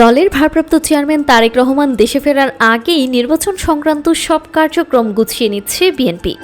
দলের ভারপ্রাপ্ত চেয়ারম্যান তারেক রহমান দেশে ফেরার আগেই নির্বাচন সংক্রান্ত সব কার্যক্রম গুছিয়ে নিচ্ছে বিএনপি।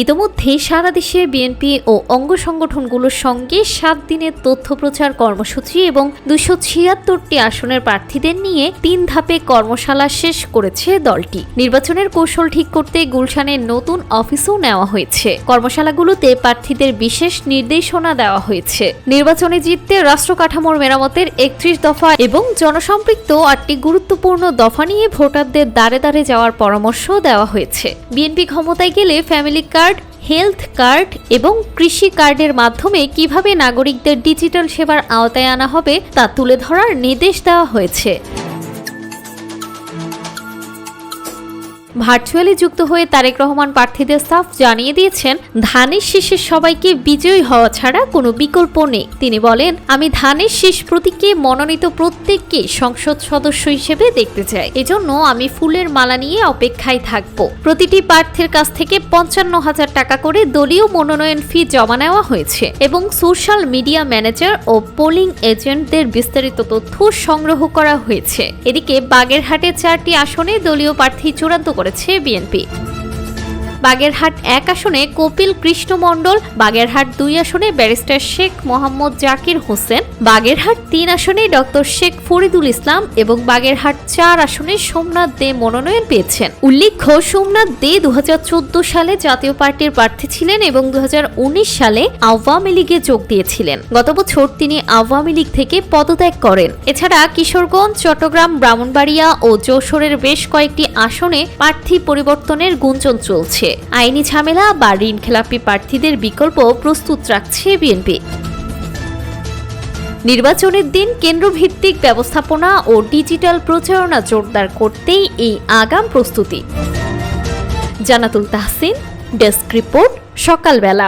ইতোমধ্যে সারা দেশে বিএনপি ও অঙ্গ সংগঠনগুলোর সঙ্গে 7 দিনের তথ্য প্রচার কর্মসূচি এবং 276টি আসনের প্রার্থীদের নিয়ে 3 ধাপে কর্মশালা শেষ করেছে দলটি। নির্বাচনের কৌশল ঠিক করতে গুলশানের নতুন অফিসও নেওয়া হয়েছে। কর্মশালাগুলোতে প্রার্থীদের বিশেষ নির্দেশনা দেওয়া হয়েছে। নির্বাচনে জিততে রাষ্ট্র কাঠামোর মেরামতের 31 দফা এবং জনসম্পৃক্ত 8টি গুরুত্বপূর্ণ দফা নিয়ে ভোটারদের দ্বারে দ্বারে যাওয়ার পরামর্শ দেওয়া হয়েছে। বিএনপি ক্ষমতায় গেলে ফ্যামিলি কার্ড, হেলথ কার্ড এবং কৃষি কার্ডের মাধ্যমে কিভাবে নাগরিকদের ডিজিটাল সেবার আওতায় আনা হবে তা তুলে ধরার নির্দেশ দেওয়া হয়েছে। ভার্চুয়ালি যুক্ত হয়ে তারেক রহমান প্রার্থীদের সাফ জানিয়ে দিয়েছেন, ধানের শীষের সবাইকে বিজয়ী হওয়া ছাড়া কোনো বিকল্প নেই। তিনি বলেন, আমি ধানের শীষ প্রতীকে মনোনীত প্রত্যেককে সংসদ সদস্য হিসেবে দেখতে চাই। এজন্য আমি ফুলের মালা নিয়ে অপেক্ষায় থাকব। প্রতিটি প্রার্থীর কাছ থেকে 55,000 টাকা করে দলীয় মনোনয়ন ফি জমা নেওয়া হয়েছে এবং সোশ্যাল মিডিয়া ম্যানেজার ও পোলিং এজেন্টদের বিস্তারিত তথ্য সংগ্রহ করা হয়েছে। এদিকে বাগেরহাটে 4টি আসনে দলীয় প্রার্থী চূড়ান্ত করেছে বিএনপি। বাগেরহাট 1 আসনে কপিল কৃষ্ণ মণ্ডল, বাগেরহাট 2 আসনে ব্যারিস্টার শেখ মোহাম্মদ জাকির হোসেন, বাগেরহাট 3 আসনে ডক্টর শেখ ফরিদুল ইসলাম এবং বাগেরহাট 4 আসনে সোমনাথ দে মনোনয়ন পেয়েছেন। উল্লেখ্য, সোমনাথ দে 2014 সালে জাতীয় পার্টির প্রার্থী ছিলেন এবং 2019 সালে আওয়ামী লীগে যোগ দিয়েছিলেন। গত বছর তিনি আওয়ামী লীগ থেকে পদত্যাগ করেন। এছাড়া কিশোরগঞ্জ, চট্টগ্রাম, ব্রাহ্মণবাড়িয়া ও যশোরের বেশ কয়েকটি আসনে প্রার্থী পরিবর্তনের গুঞ্জন চলছে। আইনি ঝামেলা বা ঋণখেলাপি প্রার্থীদের বিকল্প প্রস্তুত রাখছে বিএনপি। নির্বাচনের দিন কেন্দ্রভিত্তিক ব্যবস্থাপনা ও ডিজিটাল প্রচারণা জোরদার করতেই এই আগাম প্রস্তুতি। জানাতুল তাহসিন, ডেস্ক রিপোর্ট, সকালবেলা।